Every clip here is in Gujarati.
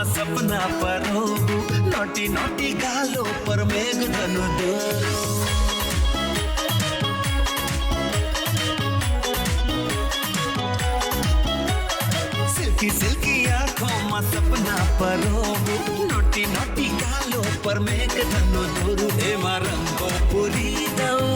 માં સપના પરોવું, નોટી નોટી ગાલો પર મેઘધનુ દોરું. સિલ્કી સિલ્કી આંખોમાં સપના પરોવું, નોટી નોટી ગાલો પર મેઘધનુ દોરું. એમાં રંગો પૂરી દઉં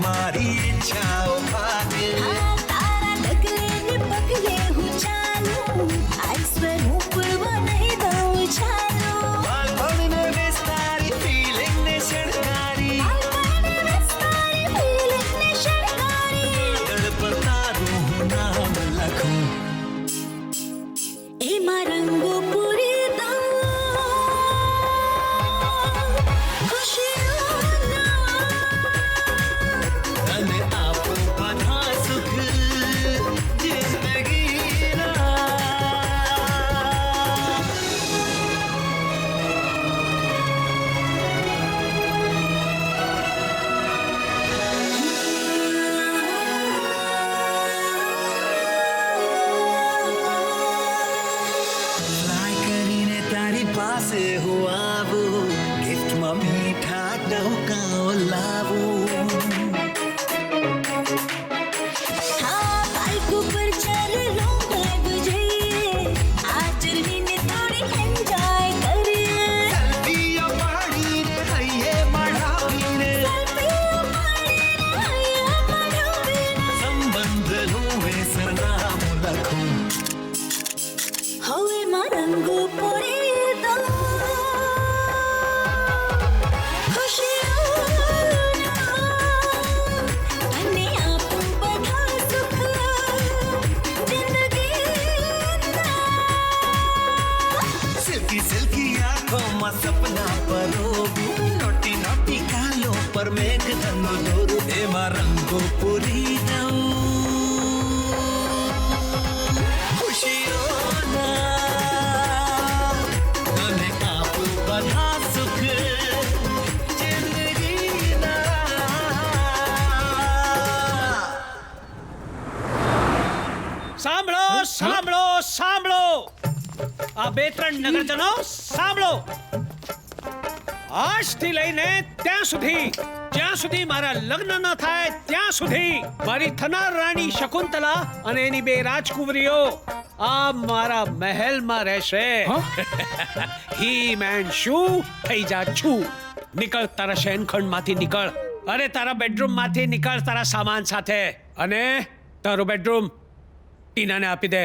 મારી ઈચ્છાઓ ભાગે. તારા ડગલે ને પગલે હું ચાલું, આઈ સ્વેર હું પૂરવા નહીં દઉં ચાલો. બાળપણને વિસ્તારી ફીલિંગ ને શણગારી, કાગળ પર તારું હું નામ લખું. એમાં રંગો પૂરી દઉં અને આપું બધા સુખ જિંદગીના. ફ્લાય કરીને તારી પાસે હું આવું, ગિફ્ટમાં મીઠા ટહુકાઓ લાવું. હા બાઇક ઉપર ચાલે લોંગ ડ્રાઈવ જઈએ, આ જર્નીને થોડી એન્જોય કરીએ. સેલ્ફીઓ પાડીને હૈયે મળાવીને, સંબંધનું સરનામું લખું. હવે માં રંગો પૂરી દઉં અને આપું બધા સુખ જિંદગીના. સિલ્કી સિલ્કી આંખોમાં સપના પરોવું, નોટી નોટી ગાલો પર મેઘધનુ દોરું. એમાં રંગો પૂરી દઉં ખુશીઓના, અને આપું બધા સુખ જિંદગીના. સાંભળો સાંભળો સાંભળો, આ બે ત્રણ નગરજનો સાંભળો. આજથી લઈને ત્યાં સુધી, જ્યાં સુધી મારા લગ્ન ન થાય ત્યાં સુધી મારી થનાર રાણી શકુંતલા અને એની બે રાજકુંવરીઓ આ મારા મહેલમાં રહેશે. હિમ એન્ડ શું થઈ જા છું. નીકળ તારા શયનખંડમાંથી, નીકળ. અરે તારા બેડરૂમમાંથી નીકળ તારા સામાન સાથે, અને તારો બેડરૂમ ટીનાને આપી દે.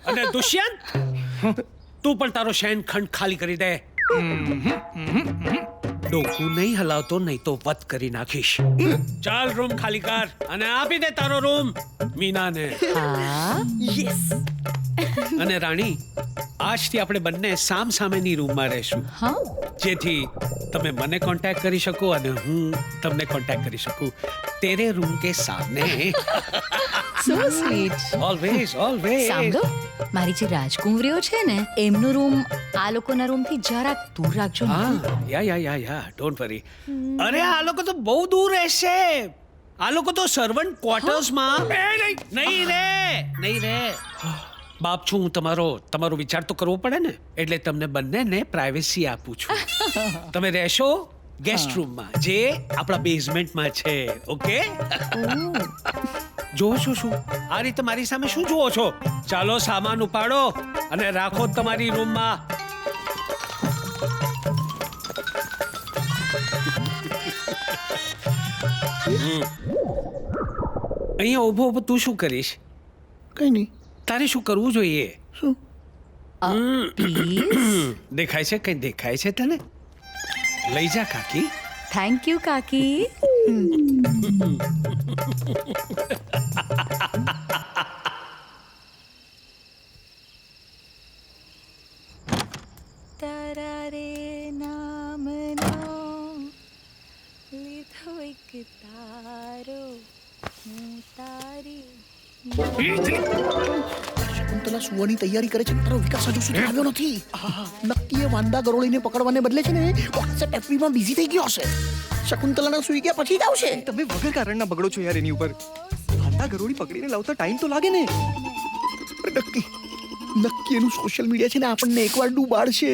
અને દુષ્યંત, તું પણ તારો શયનખંડ ખાલી કરી દે. ડોકું નહીં હલાવતો, નહીં તો વધ કરી નાખીશ. ચાલ રૂમ ખાલી કર અને આપી દે તારો રૂમ મીનાને. અને રાણી, આજથી આપણે બંને સામ સામેની રૂમમાં રહેશું, જેથી તમે મને કોન્ટેક્ટ કરી શકો અને હું તમને કોન્ટેક્ટ કરી શકું. તેરે રૂમ કે સામને. So sweet. Always always. સાંભળો, મારી જે રાજકુંવરીઓ છે ને, એમનો રૂમ આ લોકોના રૂમથી જરાક દૂર રાખજો ને. હા, યા ડોન્ટ વરી. અરે આ લોકો તો બહુ દૂર રહેશે. આ લોકો તો સર્વન્ટ ક્વાર્ટર્સમાં. નહીં રે. બાપ છું હું તમારો વિચાર તો કરવો પડે ને, એટલે તમને બંનેને પ્રાઇવેસી આપું છું. તમે રહેશો ગેસ્ટ રૂમમાં, જે આપણા બેઝમેન્ટમાં છે. ઓકે? જોવો છો શું? આ રીતે મારી સામે શું જુઓ છો? ચાલો સામાન ઉપાડો અને રાખો તમારી રૂમમાં. અહીંયા ઊભો તું શું કરીશ? કઈ નહીં. તારે શું કરવું જોઈએ? શું? દેખાય છે? કઈ દેખાય છે તને? લઈ જા કાકી. થેન્ક યુ કાકી. તારા રે નામ શકુંતલા સુવાની તૈયારી કરે છે, તારો વિકાસ હજુ સુધી આવ્યો નથી. નક્કી એ વાંદા ગરોળીને પકડવાને બદલે છે ને વોટ્સએપ એફબીમાં બિઝી થઈ ગયો હશે. શકુંતલાના સુઈ ગયા પછી જ આવશે. તમે વગર કારણના બગડો છો યાર એની ઉપર. વાંદા ગરોળી પકડીને લાવતા ટાઈમ તો લાગે ને. નક્કી એનું સોશિયલ મીડિયા છે ને આપણને એકવાર ડૂબાડશે.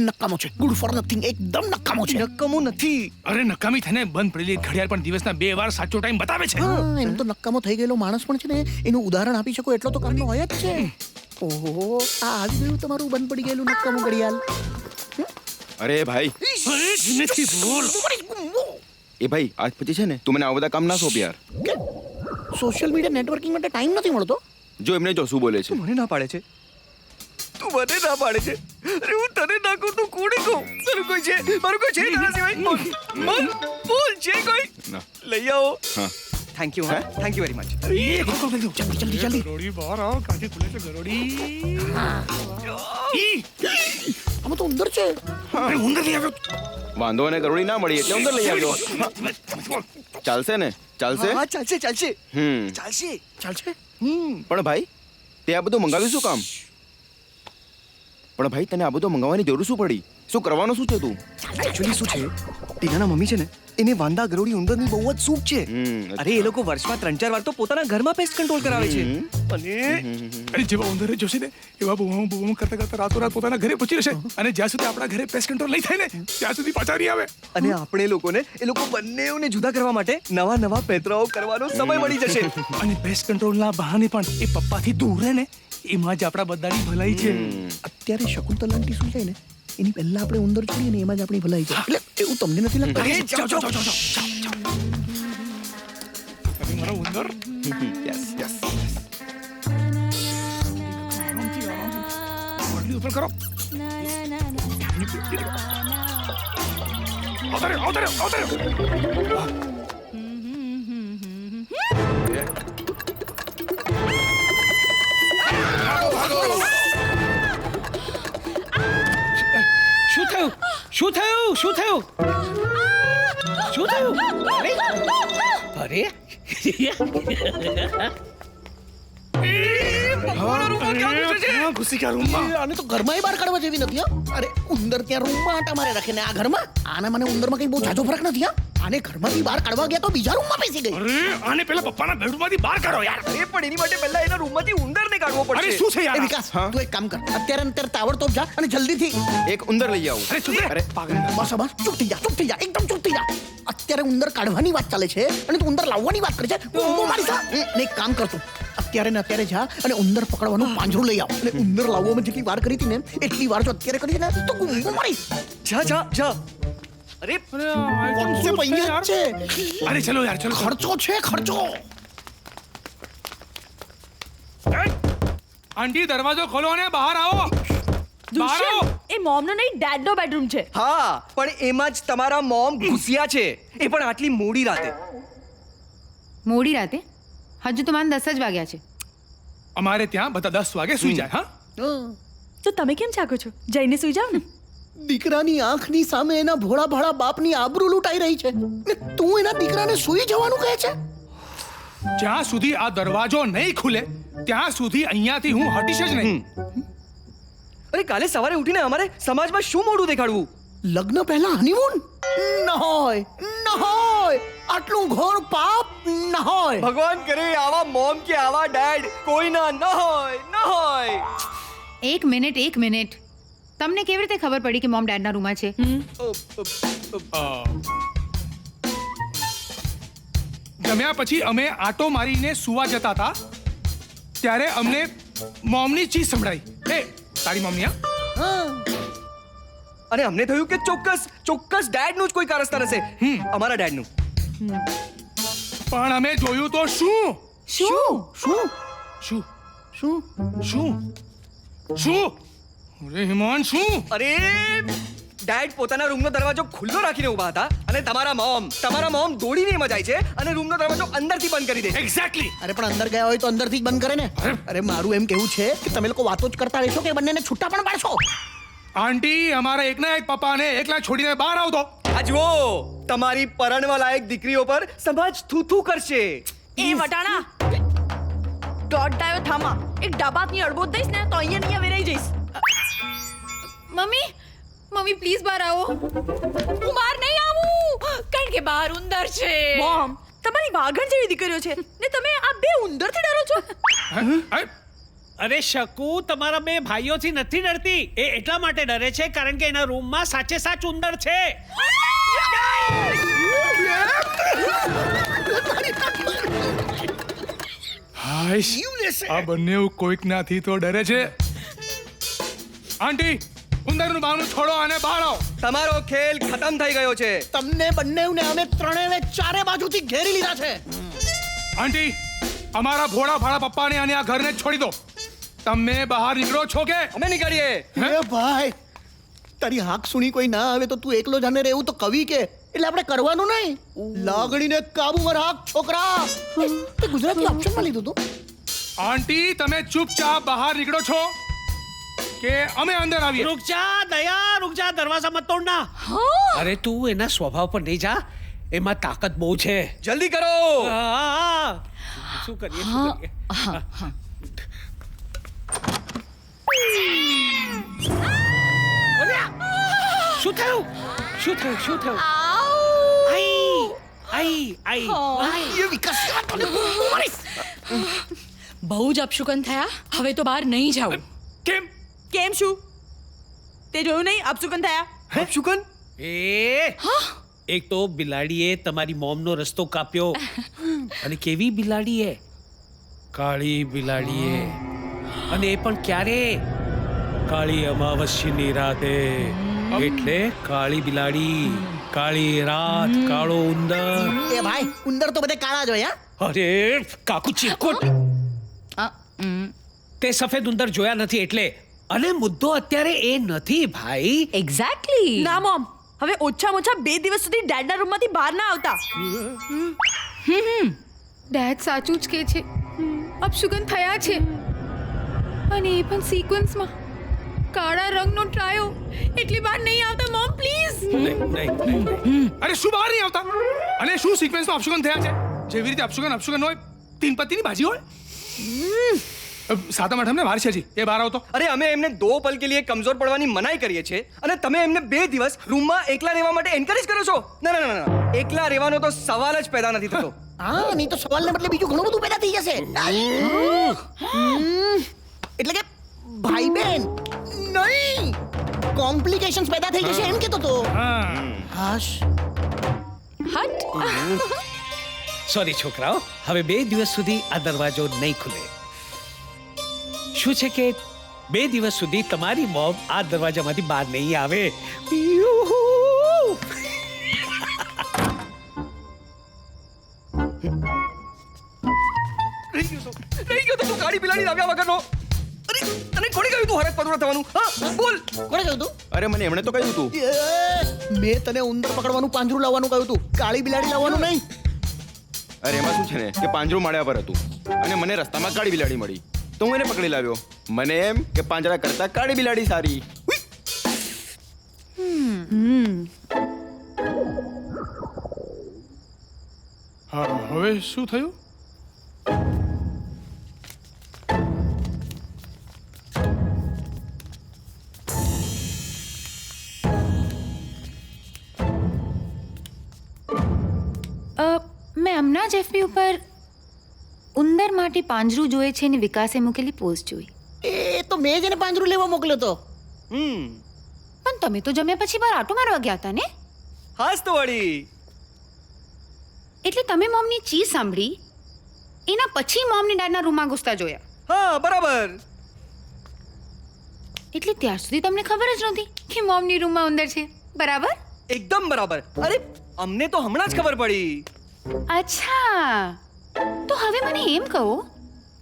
નકામો છે, ગુડ ફોર નથિંગ, એકદમ નકામો છે. નક્કામો નથી. અરે નકામી થઈને બંધ પડેલી ઘડિયાળ પણ દિવસના 2 વાર સાચો ટાઈમ બતાવે છે. હા, એમ તો નકામો થઈ ગયેલો માણસ પણ છે ને એનું ઉદાહરણ આપી શકો એટલો તો કામનો હોય જ છે. ઓહો, આ આવી ગયું તમારું બંધ પડી ગયેલું નકામો ઘડિયાળ. અરે ભાઈ, નથી બોલ. એ ભાઈ આજ પછી છે ને તું મને આ બધા કામ ના સોંપ યાર. સોશિયલ મીડિયા નેટવર્કિંગ માટે ટાઈમ નથી મળતો. જો એમને જો શું બોલે છે. મને ના પાડે છે. તું મને ના પાડે છે. અરે હું તને ના કહું તો કોને કહું? તારું કોઈ છે? મારું કોઈ છે તારા સિવાય? બોલ છે કોઈ? ના. લઈ આવો. હા. Thank you. હા, થેન્ક યુ વેરી મચ. જલ્દી. ગરોળી બહાર આવો, કાંઠે ખુલે છે ગરોળી. આમાં તો ઉંદર છે. અરે ઉંદર લઈ આવ્યો. વાંધો અને ગરોળી ના મળી એટલે અંદર લઈ આવ્યો. ચાલશે ને? ચાલશે? હા, ચાલશે ચાલશે ચાલશે. ચાલશે. પણ ભાઈ તે આ બધું મંગાવ્યું શું કામ? પણ ભાઈ તને આ બધું મંગાવવાની જરૂર શું પડી? શું કરવાનું શું છે તું? એકચ્યુઅલી શું છે, ટીનાના મમ્મી છે ને એને વાંદા ગરોળી ઉંદરની બહુ જ સૂપ છે. અરે એ લોકો વર્ષમાં 3-4 વાર તો પોતાના ઘરમાં પેસ્ટ કંટ્રોલ કરાવે છે. અને અરે જેવા ઉંદરે જોશે ને એવા બૂમ કરતા કરતા રાતોરાત પોતાના ઘરે પહોંચી જશે. અને જ્યાં સુધી આપણા ઘરે પેસ્ટ કંટ્રોલ નહીં થાય ને ત્યાં સુધી પાછા નહીં આવે. અને આપણે લોકોને એ લોકો બંનેઓને જુદા કરવા માટે નવા પેતરાઓ કરવાનો સમય મળી જશે. અને પેસ્ટ કંટ્રોલના બહાને પણ એ પપ્પાથી દૂર રહે ને એમાં જ આપણા બધાની ભલાઈ છે. અત્યારે શકુંતલા આંટી શું છે ને એની પહેલા આપણે ઉંદર છોડીએ ને એમાં જ આપણી ભલાઈ છે. એટલે એવું તમને નથી લાગતું? અરે જાઓ. અરે મારો ઉંદર. Yes yes. મોરલી ઉપર કરો. આવતા રહ્યો. શું થયું? અરે ઘુસી ગયા રૂમમાં. આને તો ઘરમાં બહાર કાઢવા જેવી નથી. અરે ઉંદર ત્યાં રૂમમાં આટા મારે રાખે ને આ ઘરમાં. આના મને ઉંદરમાં કઈ બહુ જાજો ફરક નથી. આને ઘરમાંથી બહાર કાઢવા ગયા તો બીજા રૂમમાં બેસી ગઈ. અરે આને પેલા પપ્પાના બેડરૂમમાંથી બહાર કાઢો યાર. અરે પણ એની માટે પહેલા એના રૂમમાંથી ઉંદરને કાઢવો અરે પડશે. શું છે એ યાર? વિકાસ, તું એક કામ કર, અત્યારે તાબડતોબ જા અને જલ્દીથી. એક ઉંદર લઈ આવું. અરે શું છે? અરે બસ ચૂપ થઈ જા, એકદમ ચૂપ થઈ જા. અત્યારે ઉંદર કાઢવાની વાત ચાલે છે અને તું ઉંદર લાવવાની વાત કરે છે. ઊભો મારી સા. ને એક કામ કર તું, અત્યારે ને અત્યારે જા અને ઉંદર પકડવાનું પાંજરું લઈ આવ. અને ઉંદર લાવવામાં જેટલી વાર કરી હતી ને એટલી વાર જો અત્યારે કરી ને તો ઊભો મારી. જા. અરે વોટ્સએપ અહીંયા જ છે. અરે ચલો યાર ચલો. ખર્ચો છે, ખર્ચો. આંટી દરવાજો ખોલો અને બહાર આવો. બહાર આવો. એ મોમનો નહીં ડેડનો બેડરૂમ છે. હા, પણ એમાં જ તમારા મોમ ઘૂસ્યા છે. એ પણ આટલી મોડી રાતે. મોડી રાતે? હજુ તો મને 10 જ વાગ્યા છે. અમારે ત્યાં બધા 10 વાગે સુઈ જાય. હા તો તમે કેમ જાગો છો? જઈને સુઈ જાઓ ને. દીકરાની આંખની સામે એના ભોળા ભાળા બાપની આબરૂ લૂંટાઈ રહી છે ને તું એના દીકરાને સુઈ જવાનું કહે છે. જ્યાં સુધી આ દરવાજો નહીં ખુલે ત્યાં સુધી અહીંયાથી હું હટીશ જ નહીં. અરે કાલે સવારે ઉઠીને અમારે સમાજમાં શું મોઢું દેખાડવું? લગ્ન પહેલા હનીમૂન ન હોય આટલું ઘોર પાપ ન હોય. ભગવાન કરે આવા મોમ કે આવા ડેડ કોઈના ન હોય. એક મિનિટ. તમને કેવી રીતે ખબર પડી કે મોમ ડેડના રૂમમાં છે? જમ્યા પછી અમે આટો મારીને સુવા જતા હતા ત્યારે અમને મોમની ચીઝ સંભળાઈ. એ તારી મમ્મી? અને અમને થયું કે ચોક્કસ ડેડનું જ કોઈ કારસ્તાન હશે. અમારા ડેડનું. પણ અમે જોયું તો શું? અરે હિમાન શું? અરે ડેડ પોતાના રૂમનો દરવાજો ખુલ્લો રાખીને ઊભા હતા અને તમારા મોમ દોડીને એમાં જાય છે અને રૂમનો દરવાજો અંદરથી બંધ કરી દે. એક્ઝેક્ટલી. અરે પણ અંદર ગયા હોય તો અંદરથી જ બંધ કરે ને. અરે મારું એમ કેવું છે કે તમે લોકો વાતો જ કરતા રહેશો કે બંનેને છૂટા પણ પાડશો? આંટી અમારા એકના એક પપ્પાને એકલા છોડીને બહાર આવતો. આ જુઓ તમારી પરણવા લાયક દીકરીઓ પર સમાજ થૂથું કરશે. એ વટાણા દોડાયો થામા એક ડાબાતની અડબોત દઈશ ને તો અહીંયા વેરાઈ જઈશ. મમ્મી મમ્મી પ્લીઝ બહાર આવો. હું બહાર નહીં આવું કારણ કે બહાર ઉંદર છે. મોમ તમારી વાઘણ જેવી દીકરીઓ છે ને તમે આ બે ઉંદરથી ડરો છો. અરે શકુ તમારા બે ભાઈઓથી નથી ડરતી. એ એટલા માટે ડરે છે કારણ કે એના રૂમમાં સાચે સાચ ઉંદર છે. હાઈશ આ બંને કોઈકનાથી તો ડરે છે. આંટી ઉંદરનું બહાનું છોડો અને બહાર આવો. તમારો ખેલ ખતમ થઈ ગયો છે. તમને બંનેવને અમે ત્રણેયને ચારે બાજુથી ઘેરી લીધા છે. આંટી અમારા ભોળા ભાડા પપ્પાને અને આ ઘરને છોડી દો. તમે બહાર નીકળો છો કે અમે નીકળીએ. એ ભાઈ તારી હાક સુણી કોઈ ના આવે તો તું એકલો જાને રહેવું તો કવિ કે એટલે આપણે કરવાનું નહીં. લાગણીને કાબુમાં રાખ છોકરા. તે ગુજરાતી ઓપ્શનમાં લીધું તું. આંટી તમે ચૂપચાપ બહાર નીકળો છો કે અમે અંદર આવીએ. रुक जा दया, रुक जा, दरवाजा मत तोड़ना. अरे તું એના સ્વભાવ પર નહીં જા. એમાં તાકાત બહુ છે. જલ્દી કરો. શું કરીએ શું કરીએ? શું થયું શું થયું શું થયું? એ વિકાસ બહુ જ અપશુકન થયા. હવે તો બહાર નહીં જાઉં. કેમ શું તે જોયું નહીં અપશુકન થયા. અપશુકન? એક તો બિલાડીએ તમારી મોમનો રસ્તો કાપ્યો અને કેવી બિલાડીએ? કાળી બિલાડીએ. અને એ પણ ક્યારે? કાળી અમાવસ્યાની રાતે. એટલે કાળી બિલાડી, કાળી રાત, કાળો ઉંદર. એ ભાઈ ઉંદર તો બધે કાળા જ હોય. અરે કાકુ ચીરકોટ, તે સફેદ ઉંદર જોયા નથી એટલે. અને મુદ્દો અત્યારે એ નથી ભાઈ. એક્ઝેક્ટલી. ના મોમ હવે ઓછામાં ઓછા 2 દિવસ સુધી ડેડના રૂમમાંથી બહાર ના આવતા. ડેડ સાચું જ કે છે. અપશુકન થયા છે અને એ પણ સિક્વન્સમાં. કાળા રંગનો ટ્રાયો એટલે બહાર નહીં આવતા મોમ પ્લીઝ. અરે શું બહાર નહીં આવતા? અને શું સિક્વન્સમાં અપશુકન થયા છે? જેવી રીતે અપશુકન હોય તીન પત્તીની ભાજી હોય. સાતમ આઠમને વાર છે જી. એ બહાર આવતો. અરે અમે એમને 2 પલ કે લીએ કમજોર પડવાની મનાઈ કરીએ છીએ અને તમે એમને 2 દિવસ રૂમમાં એકલા રહેવા માટે એન્કરેજ કરો છો. ના ના ના ના, એકલા રહેવાનો તો સવાલ જ પેદા નથી થતો. હા નહીં તો સવાલને બદલે બીજું ઘણું બધું પેદા થઈ જશે. એટલે કે ભાઈ બહેન નહીં કોમ્પ્લિકેશન્સ પેદા થઈ જશે એમ કેતો તો. હાશ હટ. સોરી છોકરાઓ, હવે 2 દિવસ સુધી આ દરવાજો નહીં ખુલે. શું છે કે 2 દિવસ સુધી તમારી મોમ આ દરવાજામાંથી બહાર નહીં આવે. રહી ગયો તો તું કાળી બિલાડી લાવ્યા વગરનો. અરે તને કોણે કહ્યું તું હરક પદુડા થવાનું? હા બોલ. કોણે કહ્યું તું? અરે મને એમણે તો કહ્યું તું. મેં તને ઉંદર પકડવાનું પાંજરું લાવવાનું કહ્યું તું, કાળી બિલાડી લાવવાનું નહીં. અરે એમાં શું છે ને કે પાંજરું માળ્યા પર હતું અને મને રસ્તામાં કાળી બિલાડી મળી તો હું એને પકડી લાવ્યો. મને એમ કે પાંજરા કરતા કાળી બિલાડી સારી. હા હવે શું થયું? મેં હમણાં જ FB ઉપર ઉંદર માટે પાંજરું જોઈએ છે ને વિકાસે મૂકેલી પોસ્ટ જોઈ. એ તો મેં જ એને પાંજરું લેવા મોકલ્યો તો. પણ તમે તો જમ્યા પછી બહાર આટો મારવા ગયા હતા ને? હાસ તો વળી. એટલે તમે મોમની ચીઝ સાંભળી એના પછી મોમની ડેડના રૂમમાં ઘૂસતા જોયા. હા બરાબર. એટલે ત્યાર સુધી તમને ખબર જ નહોતી કે મોમની રૂમમાં ઉંદર છે. બરાબર? એકદમ બરાબર. અરે અમને તો હમણાં જ ખબર પડી. અચ્છા, તો હવે મને એમ કહો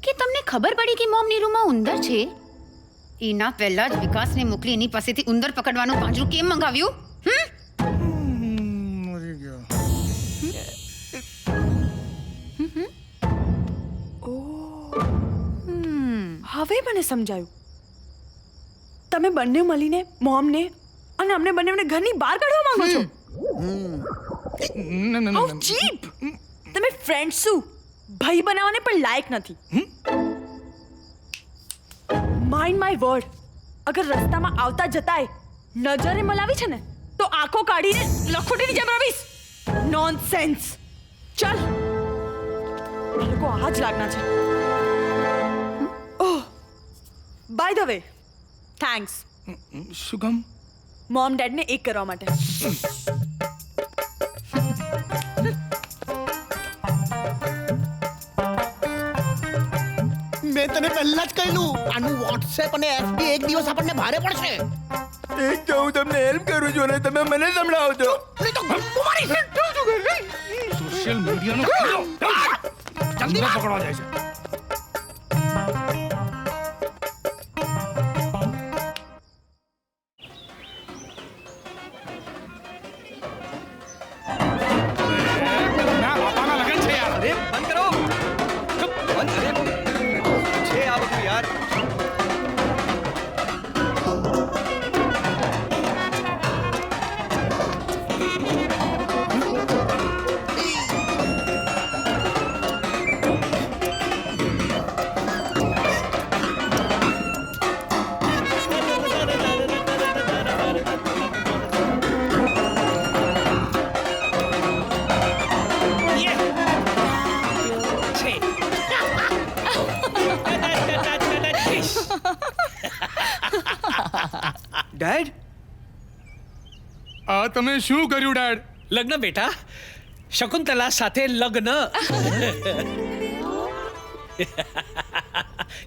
કે તમને ખબર પડી કે મોમની રૂમમાં ઉંદર છે એના પહેલા જ વિકાસને મોકલી એની પાસેથી ઉંદર પકડવાનું પાંજરું કેમ મંગાવ્યું? હવે મને સમજાયું. તમે બંને મળીને મોમને અને અમને બંનેને ઘરની બહાર કાઢવા માંગો છો. How chip. તમે ફ્રેન્ડ શું ભાઈ બનાવવાને પણ લાયક નથી. માઇન્ડ માય વર્ડ, અગર રસ્તામાં આવતા જતાય નજરે મલાવી છે ને તો આંખો કાઢીને લખોટીની જેમ રવીશ. નોનસેન્સ. ચાલ, આ લોકો આ જ લાગના છે. ઓહ, બાય ધ વે, થેન્ક્સ શું કામ? મોમ ડેડને એક કરવા માટે. મેં તને પહેલા જ કહ્યું આનું વોટ્સએપ અને એફબી એક દિવસ આપણને ભારે પડશે. એક તો હું તમને હેલ્પ કરું છું અને તમે મને સંભળાવો છો. નહીં તો ગપ્પુ મારીશ. સોશિયલ મીડિયાનો કીડો. જલ્દી પકડવા જાય છે. ના, બાપાના લગન છે યાર. અરે બંધ કરો. ચૂપ, બંધ. અરે છે આ બધું યાર. ડેડ, આ તમે શું કર્યું ડેડ? લગ્ન બેટા, શકુંતલા સાથે લગ્ન.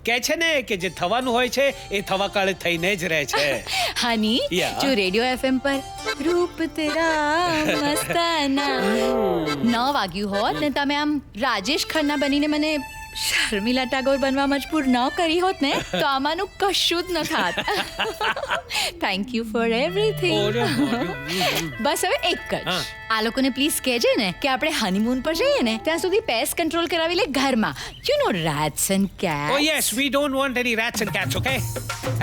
કહે છે ને કે જે થવાનું હોય છે એ થવા કાળે થઈને જ રહે છે. હની, Yeah. જો રેડિયો એફએમ પર રૂપ તેરા મસ્તાના ન વાગ્યું હોત ને તમે આમ રાજેશ ખન્ના બનીને મને શર્મિલા ટાગોર બનવા મજબૂર ન કરી હોત ને તો આમાંનું કશું જ ન થાત. Thank you for everything. બસ હવે એક જ, હા. આ લોકોને પ્લીઝ કહેજે ને કે આપણે હનીમૂન પર જઈએ ને ત્યાં સુધી પેસ્ટ કંટ્રોલ કરાવી લે ઘરમાં. You know rates and Oh cats. yes, we don't want any rats and cats, okay?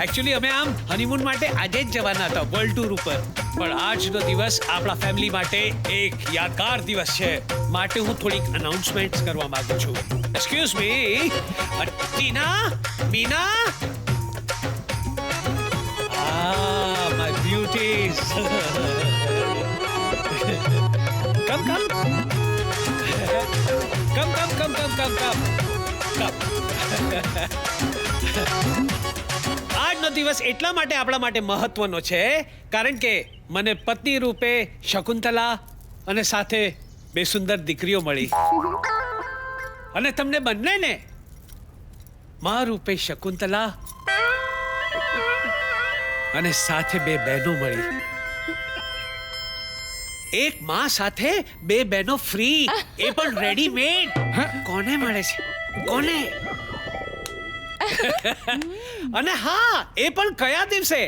Actually અમે આમ હનીમૂન માટે આજે જ જવાના હતા વર્લ્ડ ટૂર ઉપર, પણ આજનો દિવસ આપણા ફેમિલી માટે એક યાદગાર દિવસ છે, માટે હું થોડીક અનાઉન્સમેન્ટ્સ કરવા માંગુ છું. Excuse me, Tina, Meena. My beauties. Come. આજનો દિવસ એટલા માટે આપણા માટે મહત્વનો છે કારણ કે મને પત્ની રૂપે શકુંતલા અને સાથે બે સુંદર દીકરીઓ મળી, અને તમને બંનેને મા રૂપે શકુંતલા અને સાથે બે બહેનો મળી. એક માં સાથે બે બહેનો ફ્રી, એ પણ રેડીમેડ. કોને મળે છે? કોને? અને હા, એ પણ કયા દિવસે?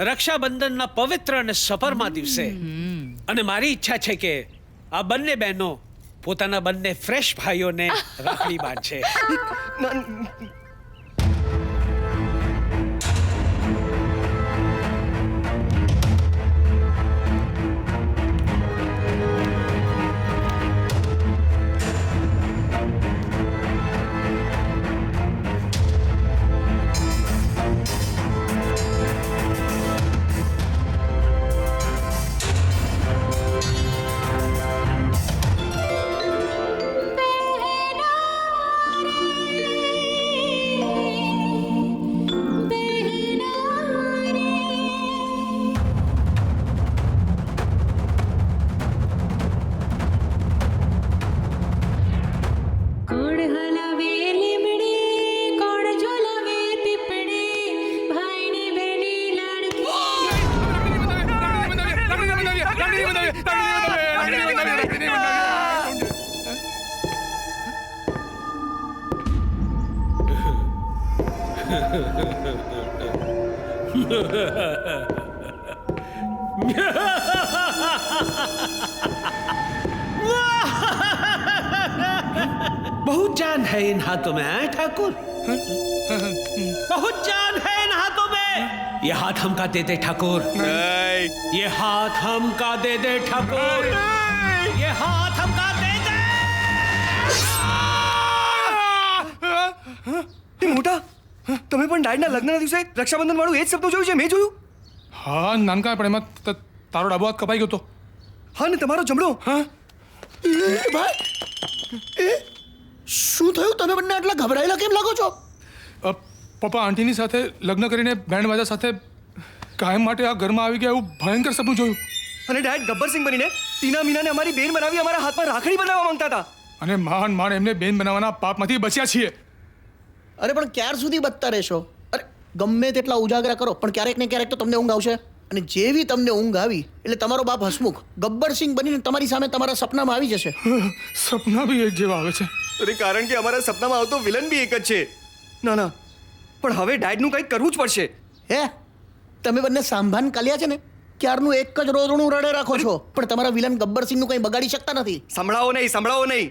રક્ષાબંધનના પવિત્ર અને સફરમાં દિવસે. અને મારી ઈચ્છા છે કે આ બંને બહેનો પોતાના બંને ફ્રેશ ભાઈઓને રાખડી બાંધશે. बहुत जान है इन हाथों में, हैं ठाकुर? बहुत जान है इन हाथों में. ये हाथ हमका दे दे ठाकुर. ये हाथ हमका दे दे ठाकुर. ये हाथ हमका दे दे. મોટા તમે પણ ડેડના લગ્નના દિવસે રક્ષાબંધન વાળું એ જ સપનું જોયું છે? મેં જોયું. હા નાનકા, પણ એમાં તારો ડાબો હાથ કપાઈ ગયો તો. હા ને તમારો જમણો. હા ભાઈ શું થયું? તમે બંને આટલા ગભરાયેલા કેમ લાગો છો? પપ્પા આંટીની સાથે લગ્ન કરીને બેન્ડ બાજા સાથે કાયમ માટે આ ઘરમાં આવી ગયા એવું ભયંકર સપનું જોયું. અને ડેડ ગબ્બરસિંહ બનીને ટીના મીનાને અમારી બેન બનાવી અમારા હાથમાં રાખડી બનાવવા માંગતા હતા. અને માંડ એમને બેન બનાવવાના પાપમાંથી બચ્યા છીએ. અરે પણ ક્યાર સુધી બચતા રહેશો? અરે ગમે તેટલા ઉજાગરા કરો પણ ક્યારેક ને ક્યારેક તો તમને ઊંઘ આવશે. અને જેવી તમને ઊંઘ આવી એટલે તમારો બાપ હસમુખ ગબ્બરસિંહ બનીને તમારી સામે તમારા સપનામાં આવી જશે. સપના બી એક જેવા આવે છે. અરે કારણ કે અમારા સપનામાં આવતો વિલન બી એક જ છે. ના પણ હવે ડેડનું કંઈક કરવું જ પડશે. હે તમે બંને સાંભાન કાલ્યા છે ને ક્યારનું એક જ રોદણું રડે રાખો છો પણ તમારા વિલન ગબ્બરસિંહનું કંઈ બગાડી શકતા નથી. સંભળાવો નહીં.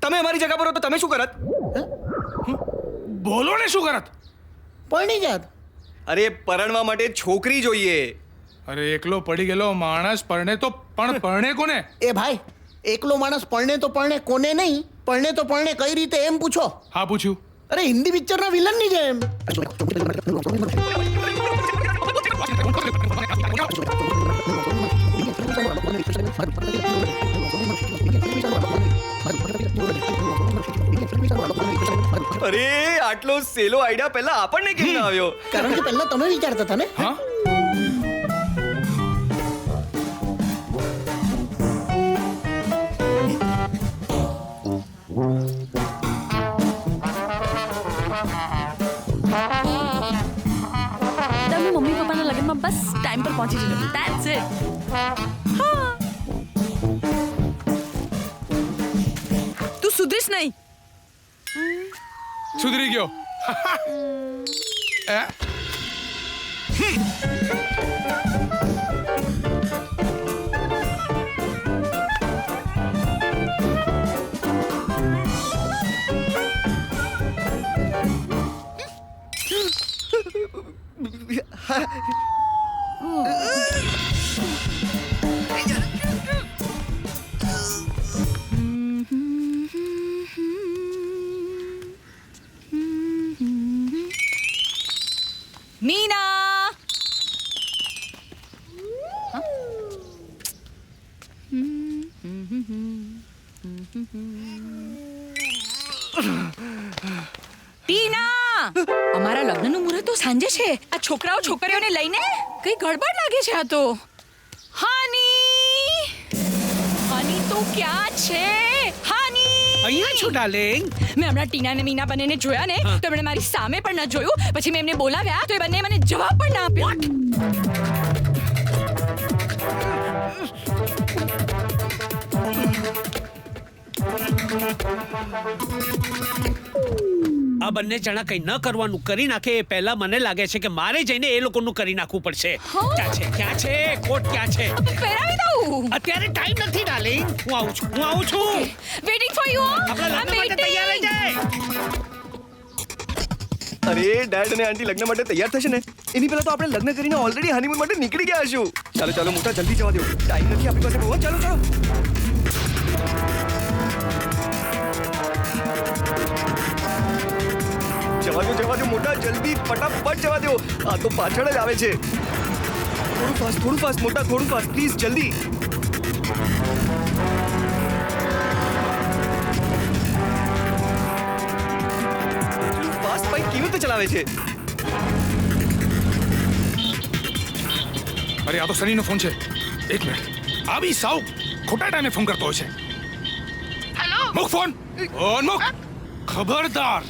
તમે અમારી જગ્યા પર હો તો તમે શું કરત? બોલો ને શું કરત? પરણી જાત. અરે પરણવા માટે છોકરી જોઈએ. અરે એકલો પડી ગયેલો માણસ પરણે તો પણ પરણે કોને? એ ભાઈ એકલો માણસ પરણે તો પરણે કોને નહીં, પરણે તો પરણે કઈ રીતે એમ પૂછો. હા પૂછ્યું. અરે હિન્દી પિક્ચરના વિલનની જેમ. અરે આટલો સેલો આઈડિયા પહેલા આપણને કેમ ના આવ્યો? કારણ કે પહેલા તમે વિચારતા હતા ને. હા તમે મમ્મી પપ્પાના લગ્નમાં બસ ટાઈમ પર પહોંચી જજો. That's it. હા તું સુધરીશ નહીં. સુધરી ગયો. મીના ટીના, અમારા લગ્નનું મુહૂર્ત તો સાંજે છે. આ છોકરાઓ છોકરીઓને લઈને કઈ ગડબડ લાગે છે. આ તો હાની તો ક્યાં છે? હાની અહીંયા છું ડાર્લિંગ. મેં હમણાં ટીના અને મીના બંનેને જોયા ને તો એમણે મારી સામે પણ ન જોયું. પછી મેં એમને બોલાવ્યા તો એ બંને મને જવાબ પણ ના આપ્યો. આ બંને જણા કઈ ન કરવાનું કરી નાખે એ પહેલા મને લાગે છે કે મારે જઈને એ લોકોનું કરી નાખવું પડશે. ક્યાં છે કોટ? ક્યાં છે? પહેરાવી દઉં. અત્યારે ટાઈમ નથી ડાર્લિંગ. હું આવું છું. Waiting for you. આપણા લગ્ન માટે તૈયાર રહી જાય. અરે ડેડ અને આંટી લગ્ન માટે તૈયાર થશે ને એની પહેલા તો આપણે લગ્ન કરીને ઓલરેડી હનીમૂન માટે નીકળી ગયા હશું. ચાલો મોટા જલ્દી જવા દો. ટાઈમ નથી આપણી પાસે બહુ. ચાલો જવા દો મોટા, જલ્દી ફટાફટ જવા દો. આ તો પાછળ જ આવે છે. થોડું ફાસ્ટ મોટા, થોડું ફાસ્ટ પ્લીઝ, જલ્દી. ફાસ્ટ બાઇક કેવી રીતે ચલાવે છે? અરે આ તો સનીનો ફોન છે. એક મિનિટ. આવી સાવ ખોટા ટાઈમે ફોન કરતો હોય છે. હેલો મુક ફોન. મુક. ખબરદાર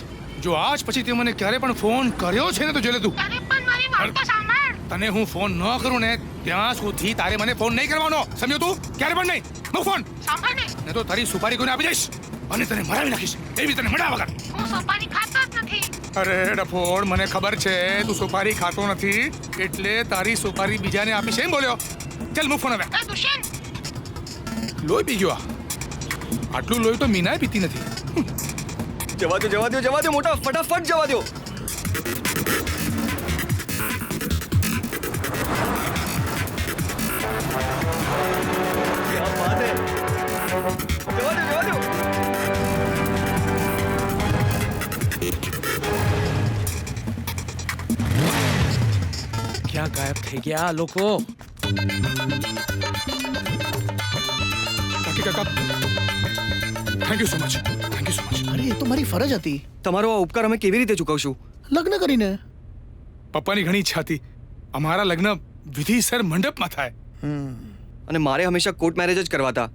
જો આજ પછી તે મને ક્યારે પણ ફોન કર્યો છે ને તો જોઈ લે તું. તને હું ફોન ન કરું ને ત્યાં સુધી તારે મને ફોન નહીં કરવાનો. સમજો તું? ક્યારે પણ નહીં. મુક ફોન. ને તો તારી સુપારી કોઈને આપી દઈશ અને તને મરાવી નાખીશ. એવી તને મળ્યા વગર. હું સુપારી ખાતો જ નથી. અરે ડફોડ, મને ખબર છે તું સુપારી ખાતો નથી એટલે તારી સુપારી બીજાને આપીશ એમ બોલ્યો. ચાલ મુક ફોન હવે. લોહી પી ગયો. આટલું લોહી તો મીનાએ પીતી નથી. જવા દો મોટા, ફટાફટ જવા દો. क्या बात है. जवा दो. ક્યાં ગાયબ થઈ ગયા આ લોકો? કાકી કાકા thank you so much, thank you so much. અરે એ તો મારી ફરજ હતી, તમારો આ ઉપકાર અમે કેવી રીતે ચૂકવશું? લગ્ન કરીને. પપ્પાની ઘણી ઈચ્છા હતી અમારા લગ્ન વિધિસર મંડપમાં થાય. અને મારે હંમેશા કોર્ટ મેરેજ જ કરવા હતા,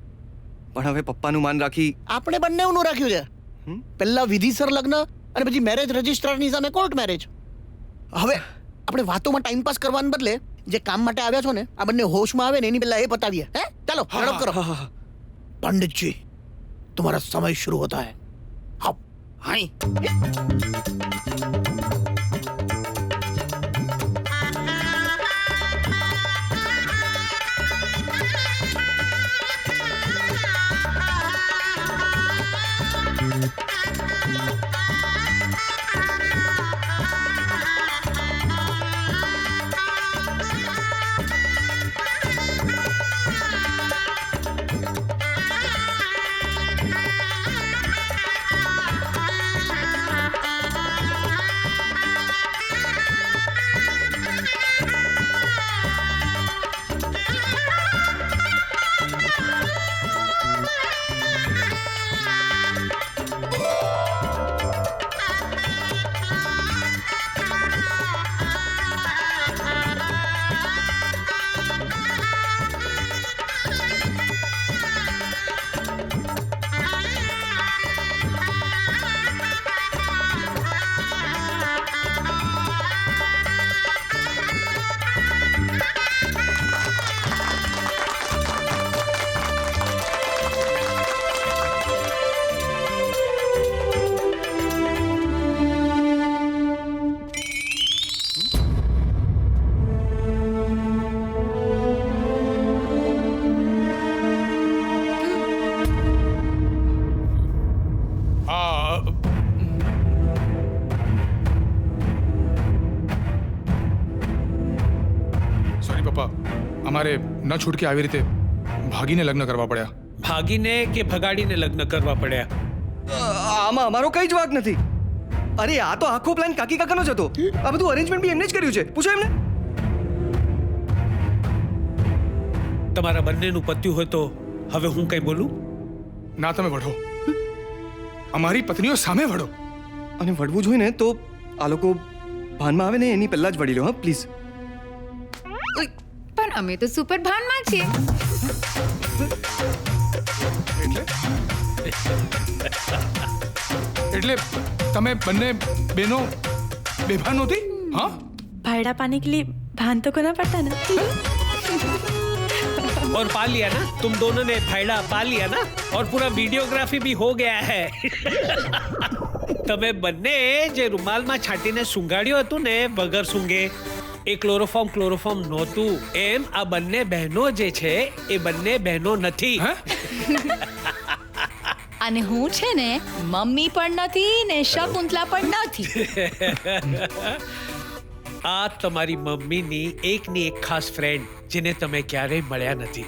પણ હવે પપ્પાનું માન રાખી આપણે બંનેનું રાખ્યું છે. પહેલા વિધિસર લગ્ન અને પછી મેરેજ રજિસ્ટ્રારની સામે કોર્ટ મેરેજ. હવે આપણે વાતોમાં ટાઈમ પાસ કરવાને બદલે જે કામ માટે આવ્યા છો ને, આ બંને હોશમાં આવે ને એની પહેલા એ પતાવીએ. હે ચાલો ઝડપ કરો. पंडित जी तुम्हारा समय शुरू होता है. आओ. हाय. અમારે ન છૂટકે આવી રીતે ભાગીને લગ્ન કરવા પડ્યા. ભાગીને કે ભગાડીને લગ્ન કરવા પડ્યા? આમાં અમારો કઈ જ વાંક નથી. અરે આ તો આખો પ્લાન કાકી કાકાનો જ હતો. આ બધું અરેન્જમેન્ટ બી એમને જ કર્યું છે. પૂછો એમને. તમારા બંનેનું પત્યું હોય તો હવે હું કઈ બોલું? ના, તમે વઢો, અમારી પત્નીઓ સામે વઢો. અને વળવું જોઈએ ને તો આ લોકો ભાનમાં આવે ને એની પહેલા જ વળી લો. હા પ્લીઝ. પણ અમે તો સુપર ભાનમાં છીએ. એટલે તમે બંને બહેનો બેભાન નહોતી? हाँ भाड़ा पाने के लिए भान तो करना पड़ता ना. और पा लिया ना तुम दोनों ने फायदा पा लिया ना और पूरा वीडियोग्राफी भी हो गया है. તમે બંને જે રૂમાલમાં છાંટીને સુંગાડ્યું હતું ને વગર સૂંઘે, એ ક્લોરોફોર્મ નહોતું. એમ આ બંને બહેનો જે છે એ બંને બહેનો નથી. અને હું છે ને મમ્મી પણ નથી ને શકુંતલા પણ નથી. આ તમારી મમ્મીની એકની એક ખાસ ફ્રેન્ડ જેને તમે ક્યારેય મળ્યા નથી.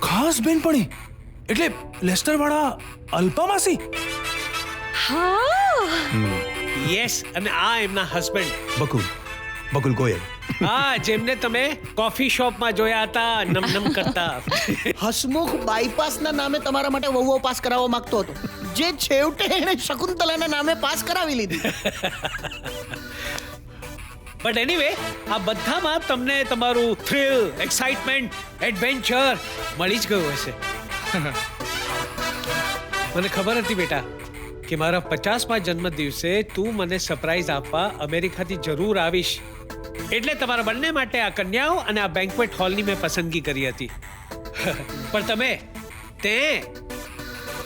ખાસ બેનપણી એટલે લેસ્ટર વાળા અલ્પા માસી? યસ, અને આ એમના હસબન્ડ બકુલ ગોયલ. હા, જેમને તમે કોફી શોપમાં જોયા હતા નમનમ કરતા. હસમુખ બાયપાસના નામે તમારા માટે વહુઓ પાસ કરાવવા માંગતો હતો, જે છેવટે એણે શકુંતલાના નામે પાસ કરાવી લીધી. બટ એનીવે, આ બધામાં તમને તમારું થ્રિલ, એક્સાઇટમેન્ટ, એડવેન્ચર મળી જ ગયું હશે. મને ખબર હતી બેટા કે મારા 50મા જન્મદિવસે તું મને સરપ્રાઈઝ આપવા અમેરિકાથી જરૂર આવીશ. એટલે તમારા બંને માટે આ કન્યાઓ અને આ બેન્ક્વેટ હોલની મેં પસંદગી કરી હતી. પણ તમે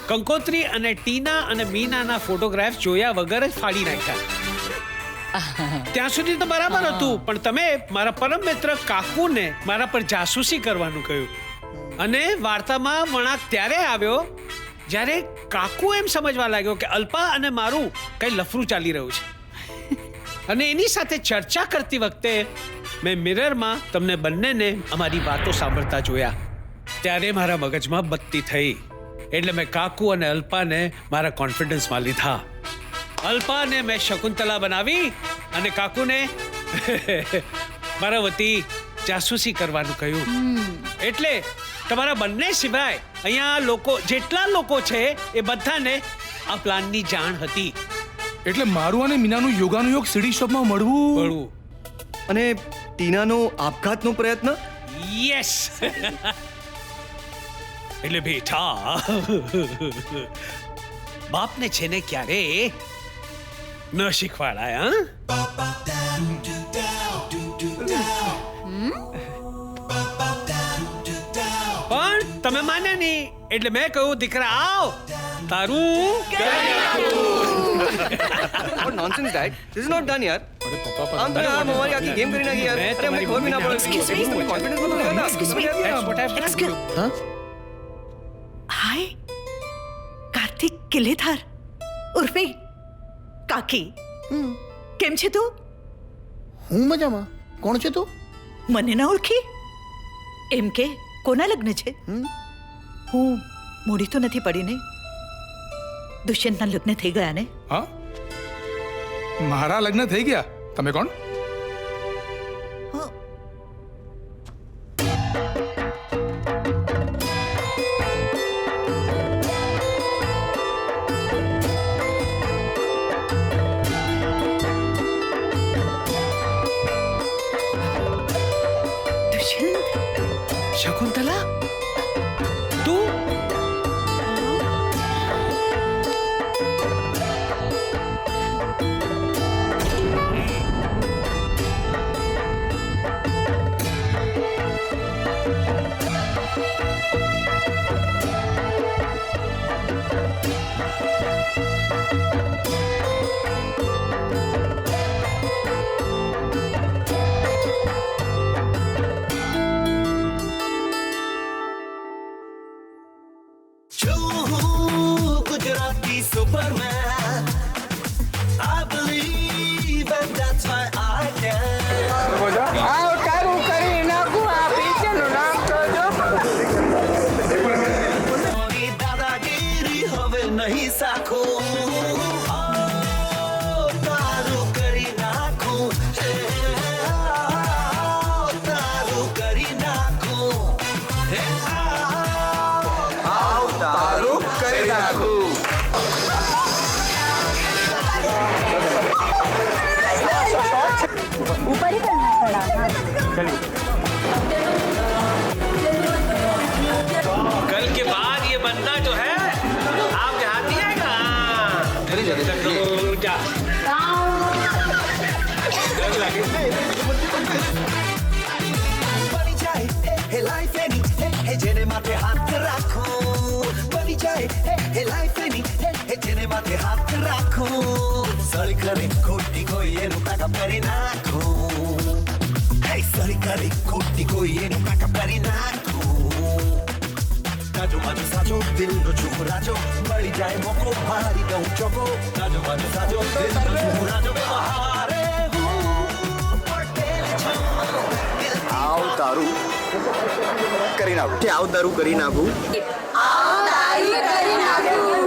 કંકોત્રી અને ટીના અને મીનાના ફોટોગ્રાફ જોયા વગર જ ફાડી નાખ્યા. ત્યાં સુધી તો બરાબર હતું, પણ તમે મારા પરમ મિત્ર કાકુને મારા પર જાસૂસી કરવાનું કહ્યું. અને વાર્તામાં વળાંક ત્યારે આવ્યો જ્યારે કાકુ એમ સમજવા લાગ્યો કે અલ્પા અને મારું કઈ લફરું ચાલી રહ્યું છે. અને એની સાથે ચર્ચા કરતી વખતે મેં મિરરમાં તમને બંનેને અમારી વાતો સાંભળતા જોયા. ત્યારે મારા મગજમાં બત્તી થઈ. એટલે મેં કાકુ અને અલ્પાને મારા કોન્ફિડન્સમાં લીધા. અલ્પાને મેં શકુંતલા બનાવી અને કાકુને મારા વતી જાસૂસી કરવાનું કહ્યું એટલે તમારા બંને સિવાય અહીંયા લોકો જેટલા લોકો છે એ બધાને આ પ્લાનની જાણ હતી. એટલે મારું અને મીનાનું યોગાનું યોગ સીડી શોપમાં મળવું. બળવું. અને ટીનાનો આપઘાતનો પ્રયત્ન. યસ. એટલે બેટા બાપને છે ને ક્યારે ન શીખવાડાય. પણ તમે માન્યા નહીં એટલે મેં કહ્યું દીકરા આવ તારું What nonsense, Dad? This is not done, यार. આમ તો યાર હમારી આખી ગેમ કરી નાખી યાર. અરે અમને ખબર भी ना पड़े. Excuse me. કોન્ફિડન્સ તો લગા था. Excuse me. That's what I've done. હા હાય કાર્તિક કિલેધાર ઉર્ફે કાકી કેમ છે તું? હું મજામાં. કોણ છે તું? મને ના ઓળખી? એમ કે કોના લગ્ન છે? હું મોડી તો નથી પડી ને? દુષ્યંતના લગ્ન થઈ ગયા ને? હા મારા લગ્ન થઈ ગયા. તમે કોણ? શકુંતલા તું Gujarati Superman. I believe and that's why I can. મારી દાદાગીરી હવે નહીં સાખું. તારું કરી નાખું. તારું કરી નાખું. તારું કરી નાખું. कल के बाद ये बंदा जो है आपके हाथ नहीं आएगा. जा બની જાય હે લાઈફ એની હે જેને માથે હાથ રાખો. બની જાય હે લાઈફ એની હે જેને માથે હાથ રાખો. સળી કરે ખોટી કોઈ એનું પેકઅપ કરી નાખો. હે સળી કરે ખોટી કોઈ એનું પેકઅપ કરી નાખો. કાજો માજો સાજો દિલનો છોકરાજો મળી જાય મોકો મારી દઉં ચોકો. કાજો માજો સાજો દિલનો છોકરાજો બહારે હું પટેલ છું. આવ તારું કરી નાખું. કે આવ તારું કરી નાખું. આવ તારું કરી નાખું.